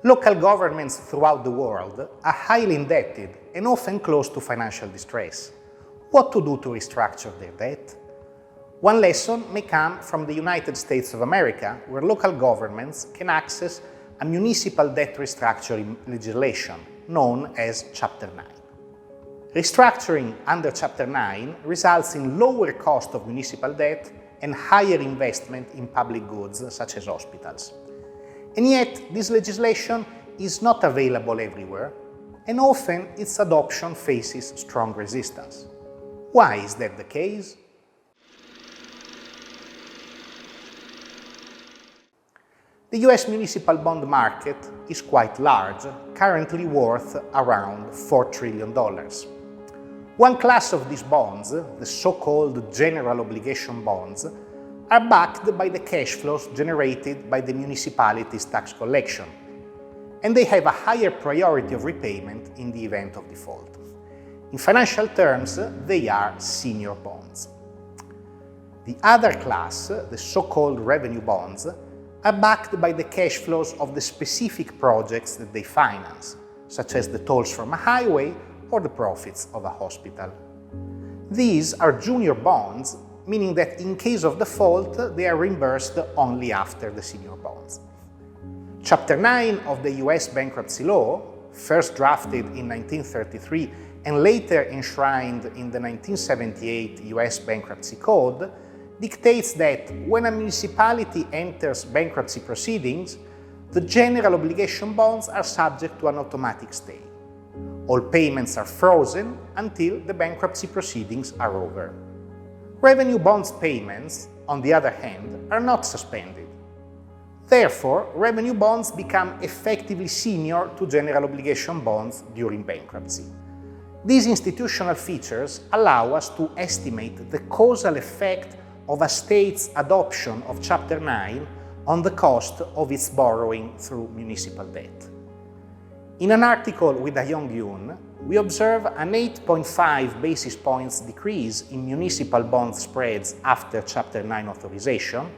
Local governments throughout the world are highly indebted and often close to financial distress. What to do to restructure their debt? One lesson may come from the United States of America, where local governments can access a municipal debt restructuring legislation known as Chapter 9. Restructuring under Chapter 9 results in lower cost of municipal debt and higher investment in public goods such as hospitals. And yet, this legislation is not available everywhere, and often its adoption faces strong resistance. Why is that the case? The US municipal bond market is quite large, currently worth around $4 trillion. One class of these bonds, the so-called general obligation bonds, are backed by the cash flows generated by the municipalities' tax collection, and they have a higher priority of repayment in the event of default. In financial terms, they are senior bonds. The other class, the so-called revenue bonds, are backed by the cash flows of the specific projects that they finance, such as the tolls from a highway or the profits of a hospital. These are junior bonds, meaning that in case of default, they are reimbursed only after the senior bonds. Chapter 9 of the US bankruptcy law, first drafted in 1933 and later enshrined in the 1978 US Bankruptcy Code, dictates that when a municipality enters bankruptcy proceedings, the general obligation bonds are subject to an automatic stay. All payments are frozen until the bankruptcy proceedings are over. Revenue bonds payments, on the other hand, are not suspended. Therefore, revenue bonds become effectively senior to general obligation bonds during bankruptcy. These institutional features allow us to estimate the causal effect of a state's adoption of Chapter 9 on the cost of its borrowing through municipal debt. In an article with Young Yoon, we observe an 8.5 basis points decrease in municipal bond spreads after Chapter 9 authorization,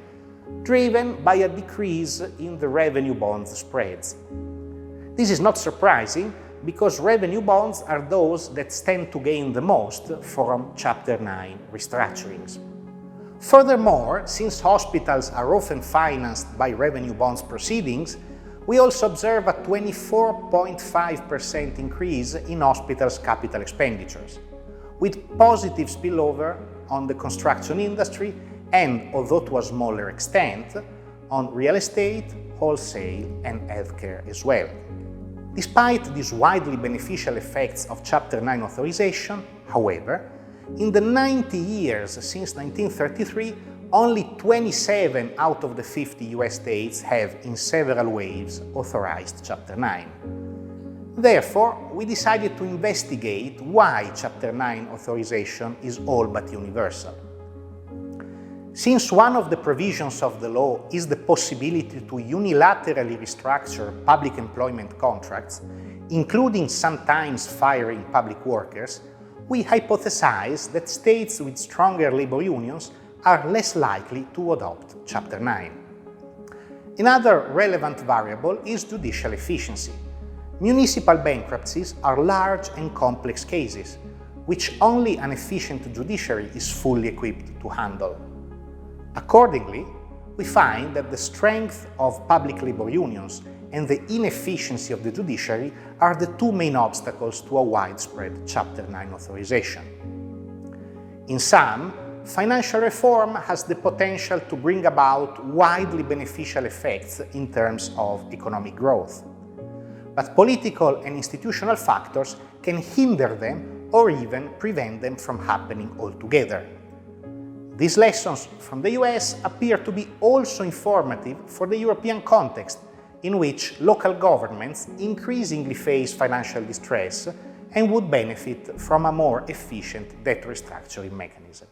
driven by a decrease in the revenue bond spreads. This is not surprising because revenue bonds are those that stand to gain the most from Chapter 9 restructurings. Furthermore, since hospitals are often financed by revenue bonds proceedings, we also observe a 24.5% increase in hospitals' capital expenditures, with positive spillover on the construction industry and, although to a smaller extent, on real estate, wholesale, and healthcare as well. Despite these widely beneficial effects of Chapter 9 authorization, however, in the 90 years since 1933, only 27 out of the 50 US states have, in several waves, authorized Chapter 9. Therefore, we decided to investigate why Chapter 9 authorization is all but universal. Since one of the provisions of the law is the possibility to unilaterally restructure public employment contracts, including sometimes firing public workers, we hypothesize that states with stronger labor unions are less likely to adopt Chapter 9. Another relevant variable is judicial efficiency. Municipal bankruptcies are large and complex cases, which only an efficient judiciary is fully equipped to handle. Accordingly, we find that the strength of public labor unions and the inefficiency of the judiciary are the two main obstacles to a widespread Chapter 9 authorization. In sum, financial reform has the potential to bring about widely beneficial effects in terms of economic growth. But political and institutional factors can hinder them or even prevent them from happening altogether. These lessons from the US appear to be also informative for the European context, in which local governments increasingly face financial distress and would benefit from a more efficient debt restructuring mechanism.